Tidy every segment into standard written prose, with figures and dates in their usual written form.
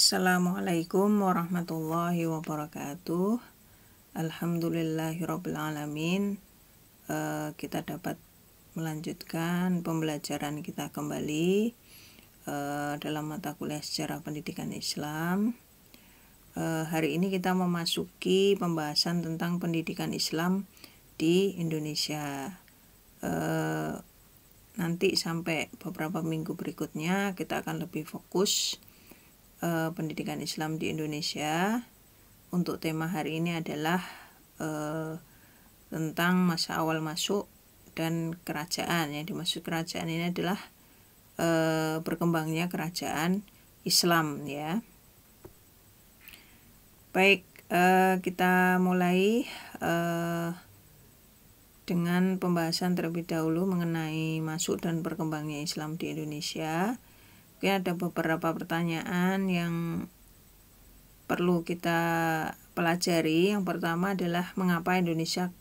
Assalamualaikum warahmatullahi wabarakatuh. Alhamdulillahirrabbilalamin. Kita dapat melanjutkan pembelajaran kita kembali dalam mata kuliah Sejarah Pendidikan Islam. Hari ini kita memasuki pembahasan tentang pendidikan Islam di Indonesia. Nanti sampai beberapa minggu berikutnya kita akan lebih fokus pendidikan Islam di Indonesia. Untuk tema hari ini adalah tentang masa awal masuk dan kerajaan. Yang dimaksud kerajaan ini adalah berkembangnya kerajaan Islam, ya. Baik, kita mulai dengan pembahasan terlebih dahulu mengenai masuk dan berkembangnya Islam di Indonesia. Oke, ada beberapa pertanyaan yang perlu kita pelajari. Yang pertama adalah mengapa Indonesia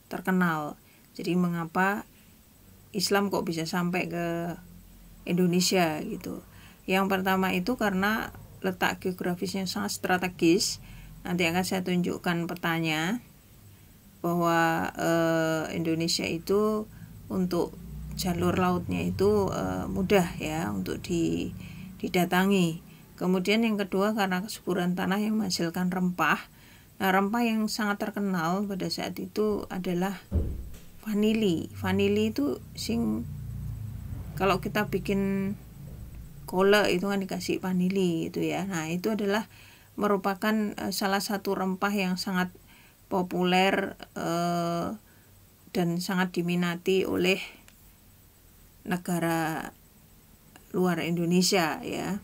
terkenal. Jadi mengapa Islam kok bisa sampai ke Indonesia gitu. Yang pertama itu karena letak geografisnya sangat strategis. Nanti akan saya tunjukkan petanya bahwa Indonesia itu untuk jalur lautnya itu mudah ya untuk didatangi. Kemudian yang kedua karena kesuburan tanah yang menghasilkan rempah. Nah, rempah yang sangat terkenal pada saat itu adalah vanili. Vanili itu kalau kita bikin kolak itu kan dikasih vanili itu ya. Nah, itu adalah merupakan salah satu rempah yang sangat populer dan sangat diminati oleh negara luar Indonesia, ya.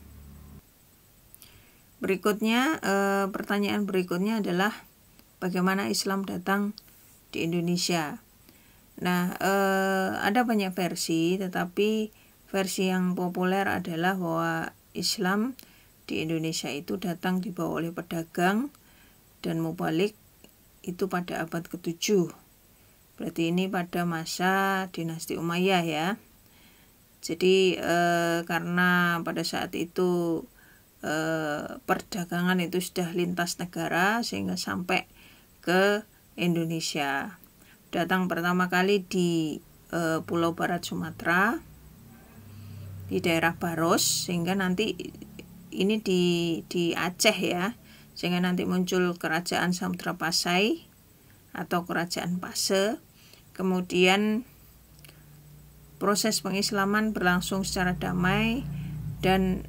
Berikutnya, pertanyaan berikutnya adalah bagaimana Islam datang di Indonesia. Nah, ada banyak versi, tetapi versi yang populer adalah bahwa Islam di Indonesia itu datang dibawa oleh pedagang dan mubalik itu pada abad ke-7. Berarti ini pada masa dinasti Umayyah, ya. Jadi karena pada saat itu perdagangan itu sudah lintas negara sehingga sampai ke Indonesia. Datang pertama kali di Pulau Barat Sumatera, di daerah Baros, sehingga nanti ini di Aceh, ya. Sehingga nanti muncul kerajaan Samudra Pasai atau kerajaan Pase. Kemudian proses pengislaman berlangsung secara damai dan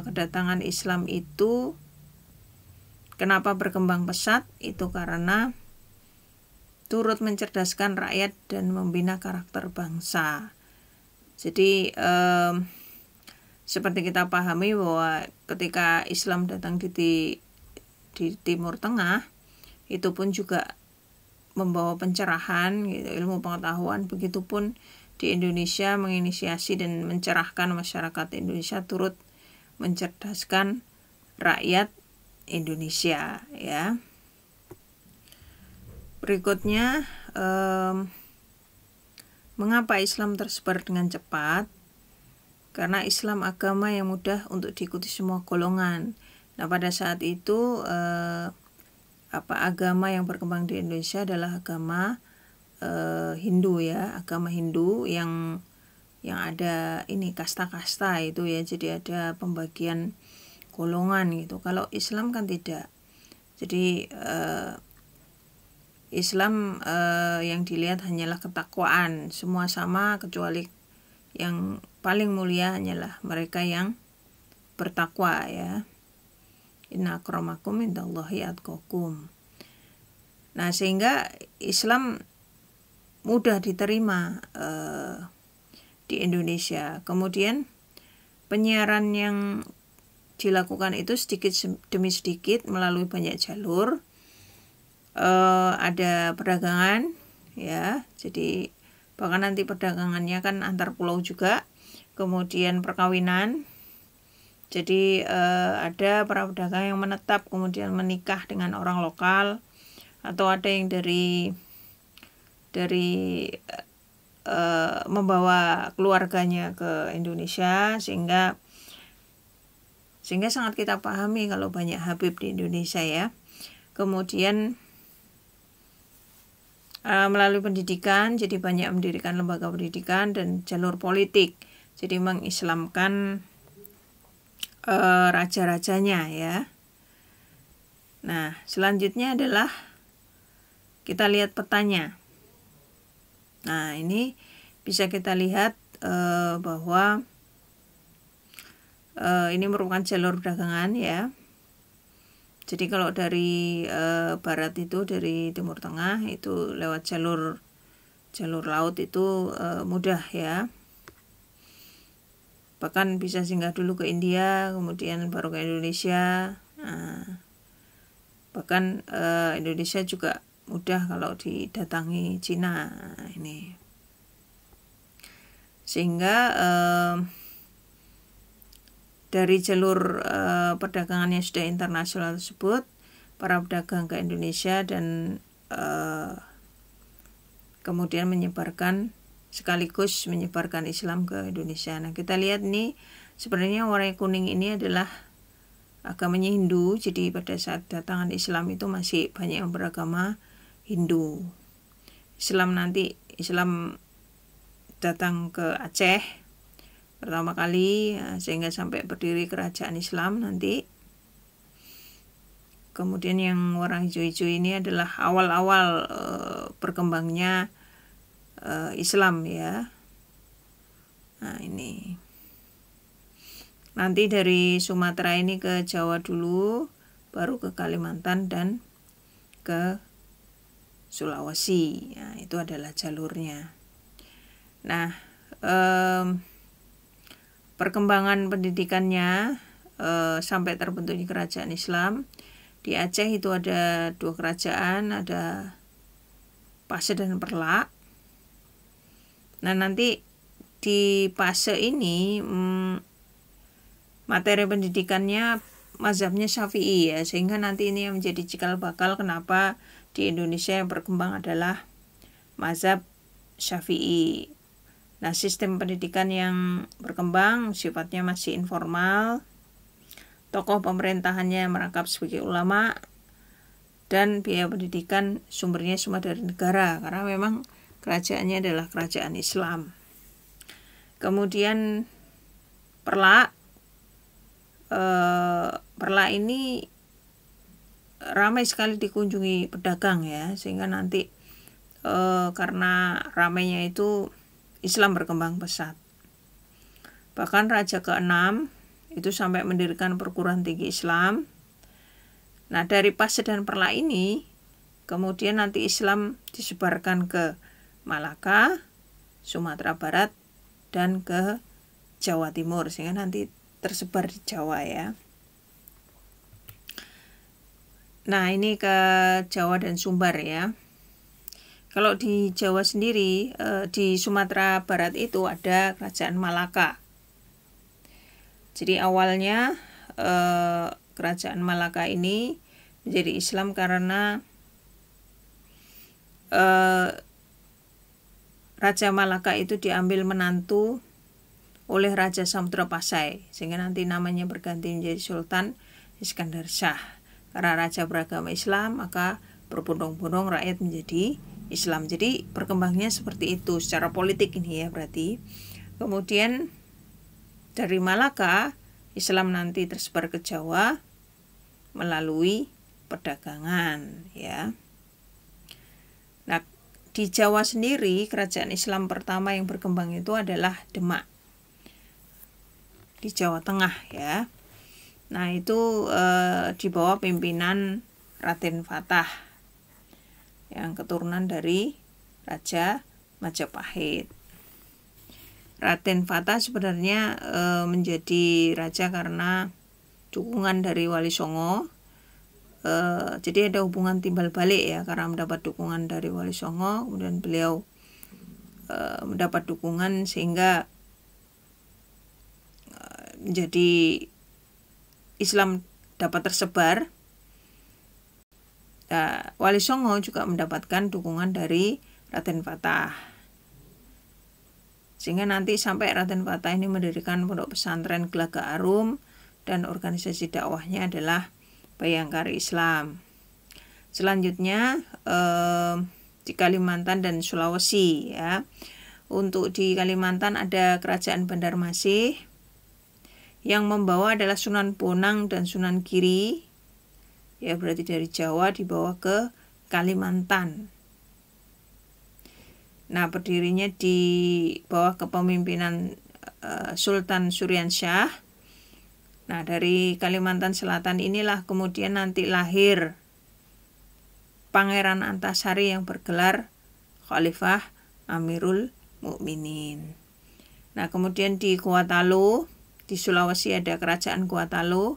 kedatangan Islam itu kenapa berkembang pesat? Itu karena turut mencerdaskan rakyat dan membina karakter bangsa. Jadi seperti kita pahami bahwa ketika Islam datang di Timur Tengah, itu pun juga membawa pencerahan, gitu, ilmu pengetahuan. Begitupun di Indonesia menginisiasi dan mencerahkan masyarakat Indonesia, turut mencerdaskan rakyat Indonesia, ya. Berikutnya, mengapa Islam tersebar dengan cepat? Karena Islam agama yang mudah untuk diikuti semua golongan. Nah, pada saat itu agama yang berkembang di Indonesia adalah agama Hindu, ya, agama Hindu yang ada ini kasta-kasta itu, ya. Jadi ada pembagian golongan gitu. Kalau Islam kan tidak. Jadi Islam yang dilihat hanyalah ketakwaan, semua sama kecuali yang paling mulia hanyalah mereka yang bertakwa, ya. Inna akramakum indallahi atqakum. Nah, sehingga Islam mudah diterima di Indonesia. Kemudian penyiaran yang dilakukan itu sedikit demi sedikit melalui banyak jalur. Ada perdagangan, ya. Jadi bahkan nanti perdagangannya kan antar pulau juga. Kemudian perkawinan. Jadi ada para pedagang yang menetap kemudian menikah dengan orang lokal, atau ada yang dari membawa keluarganya ke Indonesia, sehingga sehingga sangat kita pahami kalau banyak Habib di Indonesia ya. Kemudian melalui pendidikan, jadi banyak mendirikan lembaga pendidikan dan jalur politik, jadi mengislamkan raja-rajanya ya. Nah, selanjutnya adalah kita lihat petanya. Nah, ini bisa kita lihat bahwa ini merupakan jalur perdagangan ya. Jadi kalau dari barat itu, dari Timur Tengah itu lewat jalur laut itu mudah ya. Bahkan bisa singgah dulu ke India, kemudian baru ke Indonesia. Nah, bahkan Indonesia juga mudah kalau didatangi Cina. Nah, ini sehingga dari jalur perdagangan yang sudah internasional tersebut, para pedagang ke Indonesia dan kemudian sekaligus menyebarkan Islam ke Indonesia. Nah, kita lihat nih, sebenarnya warna kuning ini adalah agamanya Hindu, jadi pada saat datangan Islam itu masih banyak yang beragama Hindu. Islam datang ke Aceh pertama kali, sehingga sampai berdiri kerajaan Islam nanti. Kemudian yang warna hijau-hijau ini adalah awal-awal berkembangnya Islam ya. Nah, ini nanti dari Sumatera ini ke Jawa dulu, baru ke Kalimantan dan ke Sulawesi. Nah, itu adalah jalurnya. Nah, perkembangan pendidikannya sampai terbentuknya kerajaan Islam. Di Aceh itu ada 2 kerajaan, ada Pase dan Perlak. Nah, nanti di Pase ini materi pendidikannya mazhabnya Syafi'i ya, sehingga nanti ini yang menjadi cikal bakal kenapa di Indonesia yang berkembang adalah mazhab Syafi'i. Nah, sistem pendidikan yang berkembang sifatnya masih informal. Tokoh pemerintahannya merangkap sebagai ulama, dan biaya pendidikan sumbernya semua dari negara karena memang kerajaannya adalah kerajaan Islam. Kemudian Perlak ini ramai sekali dikunjungi pedagang ya, sehingga nanti karena ramainya itu Islam berkembang pesat. Bahkan Raja ke-6 itu sampai mendirikan perguruan tinggi Islam. Nah, dari Pase dan Perlak ini kemudian nanti Islam disebarkan ke Malaka, Sumatera Barat, dan ke Jawa Timur, sehingga nanti tersebar di Jawa ya. Nah, ini ke Jawa dan Sumbar ya. Kalau di Jawa sendiri, di Sumatera Barat itu ada Kerajaan Malaka. Jadi awalnya Kerajaan Malaka ini menjadi Islam karena Raja Malaka itu diambil menantu oleh Raja Samudra Pasai, sehingga nanti namanya berganti menjadi Sultan Iskandar Shah. Karena raja beragama Islam, maka berbondong-bondong rakyat menjadi Islam. Jadi berkembangnya seperti itu secara politik ini ya berarti. Kemudian dari Malaka, Islam nanti tersebar ke Jawa melalui perdagangan ya. Nah, di Jawa sendiri kerajaan Islam pertama yang berkembang itu adalah Demak di Jawa Tengah ya. Nah, itu di bawah pimpinan Raden Fatah yang keturunan dari Raja Majapahit. Raden Fatah sebenarnya menjadi raja karena dukungan dari Wali Songo. Jadi ada hubungan timbal balik ya, karena mendapat dukungan dari Wali Songo, kemudian beliau mendapat dukungan sehingga menjadi Islam dapat tersebar. Wali Songo juga mendapatkan dukungan dari Raden Fatah, sehingga nanti sampai Raden Fatah ini mendirikan pondok pesantren Gelaga Arum, dan organisasi dakwahnya adalah Bayangkari Islam. Selanjutnya di Kalimantan dan Sulawesi ya. Untuk di Kalimantan ada Kerajaan Banjarmasin, yang membawa adalah Sunan Bonang dan Sunan Giri. Ya, berarti dari Jawa dibawa ke Kalimantan. Nah, berdirinya di bawah kepemimpinan Sultan Suryansyah. Nah, dari Kalimantan Selatan inilah kemudian nanti lahir Pangeran Antasari yang bergelar Khalifah Amirul Mukminin. Nah, kemudian di Gorontalo, di Sulawesi ada Kerajaan Gorontalo.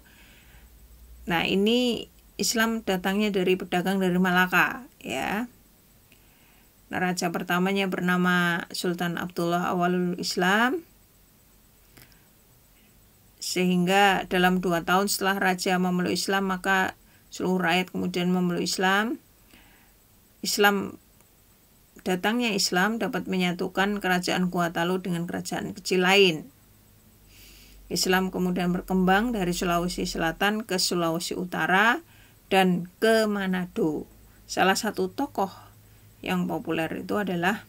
Nah, ini Islam datangnya dari pedagang dari Malaka ya. Nah, raja pertamanya bernama Sultan Abdullah Awalul Islam. Sehingga dalam 2 tahun setelah raja memeluk Islam, maka seluruh rakyat kemudian memeluk Islam. Datangnya Islam dapat menyatukan kerajaan Gorontalo dengan kerajaan kecil lain. Islam kemudian berkembang dari Sulawesi Selatan ke Sulawesi Utara dan ke Manado. Salah satu tokoh yang populer itu adalah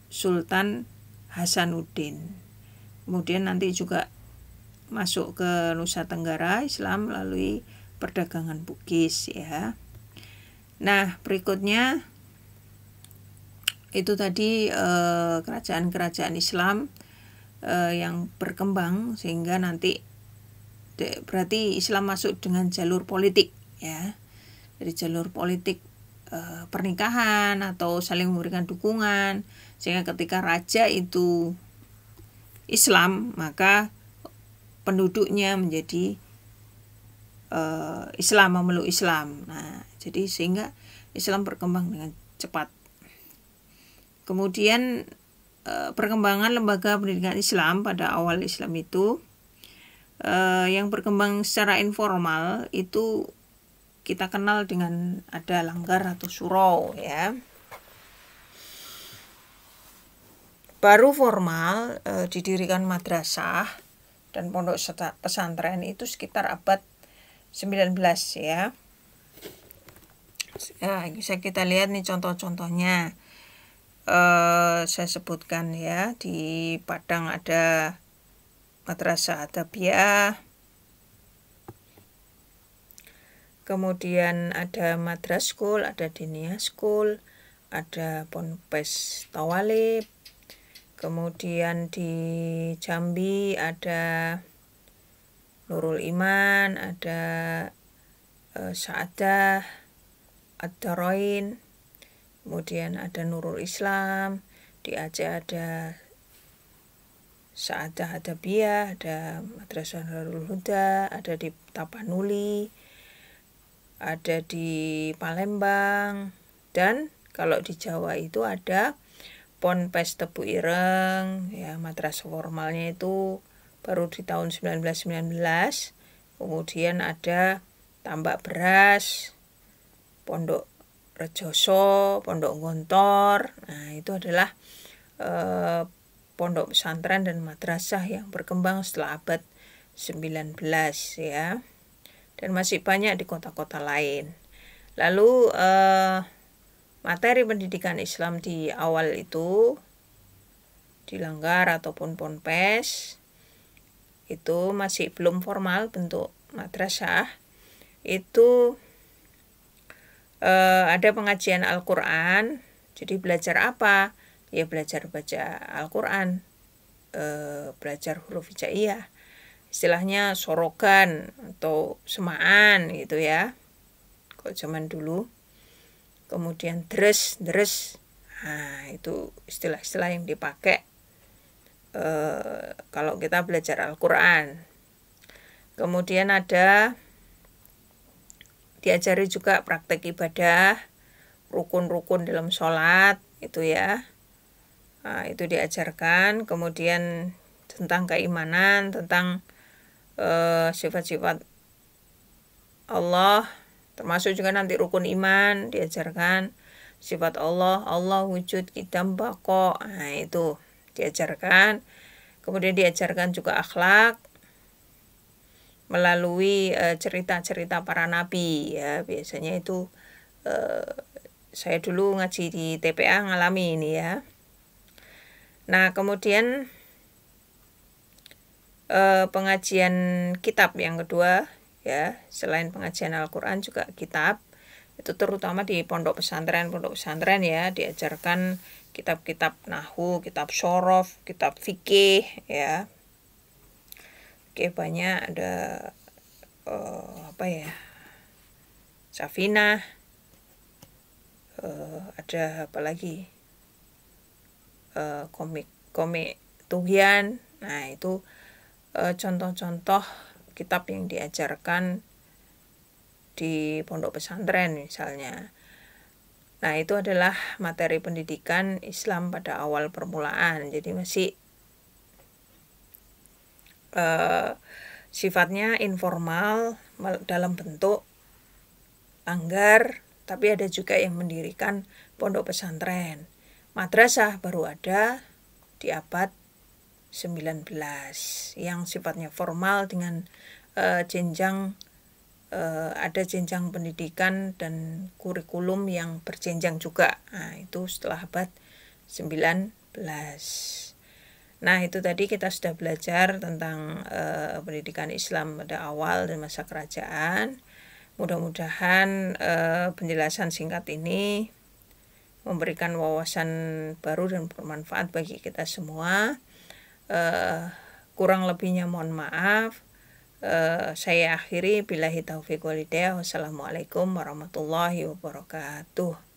Sultan Hasanuddin. Kemudian nanti juga masuk ke Nusa Tenggara Islam melalui perdagangan Bugis ya. Nah, berikutnya itu tadi kerajaan-kerajaan Islam yang berkembang sehingga nanti berarti Islam masuk dengan jalur politik ya. Dari jalur politik pernikahan atau saling memberikan dukungan, sehingga ketika raja itu Islam maka penduduknya menjadi Islam, memeluk Islam. Nah, jadi sehingga Islam berkembang dengan cepat. Kemudian perkembangan lembaga pendidikan Islam pada awal Islam itu yang berkembang secara informal itu kita kenal dengan ada langgar atau surau ya. Baru formal didirikan madrasah dan pondok pesantren itu sekitar abad 19 ya. Bisa kita lihat nih contoh-contohnya. Saya sebutkan ya, di Padang ada Madrasah Adabiyah, kemudian ada Madras School, ada Diniyah School, ada Ponpes Tawalib, kemudian di Jambi ada Nurul Iman, ada Sa'adah Ad-Darain, kemudian ada Nurul Islam, di Aceh ada Sa'adah Adabiyah, ada Madrasah Darul Huda, ada di Tapanuli, ada di Palembang, dan kalau di Jawa itu ada Ponpes Tebu Ireng ya. Madrasah formalnya itu baru di tahun 1919. Kemudian ada Tambak Beras, Pondok Rejoso, Pondok Gontor. Nah, itu adalah pondok pesantren dan madrasah yang berkembang setelah abad 19 ya. Dan masih banyak di kota-kota lain. Lalu materi pendidikan Islam di awal itu di langgar ataupun ponpes itu masih belum formal bentuk madrasah. Itu ada pengajian Al-Quran. Jadi belajar apa? Ya belajar baca Al-Quran, belajar huruf hijaiyah, istilahnya sorogan atau semaan gitu ya, kalau zaman dulu. Kemudian deres, nah itu istilah-istilah yang dipakai kalau kita belajar Al-Quran. Kemudian ada diajari juga praktek ibadah, rukun-rukun dalam sholat itu ya. Nah, itu diajarkan. Kemudian tentang keimanan, tentang sifat-sifat Allah, termasuk juga nanti rukun iman diajarkan. Sifat Allah, Allah wujud, qidam, baqa. Nah, itu diajarkan. Kemudian diajarkan juga akhlak. melalui cerita-cerita para nabi ya. Biasanya itu saya dulu ngaji di TPA ngalami ini ya. Nah, kemudian pengajian kitab yang kedua ya, selain pengajian Al-Qur'an juga kitab. Itu terutama di pondok pesantren ya, diajarkan kitab-kitab nahwu, kitab syorof, kitab fikih ya. Oke, banyak ada Safinah, ada apa lagi, komik Tughyan. Nah, itu contoh-contoh kitab yang diajarkan di pondok pesantren misalnya. Nah, itu adalah materi pendidikan Islam pada awal permulaan. Jadi masih sifatnya informal dalam bentuk anggar, tapi ada juga yang mendirikan pondok pesantren. Madrasah baru ada di abad 19 yang sifatnya formal dengan jenjang ada jenjang pendidikan dan kurikulum yang berjenjang juga. Nah, itu setelah abad 19. Nah, itu tadi kita sudah belajar tentang pendidikan Islam pada awal dan masa kerajaan. Mudah-mudahan penjelasan singkat ini memberikan wawasan baru dan bermanfaat bagi kita semua. Kurang lebihnya mohon maaf. Saya akhiri billahi taufiq wal hidayah. Wassalamualaikum warahmatullahi wabarakatuh.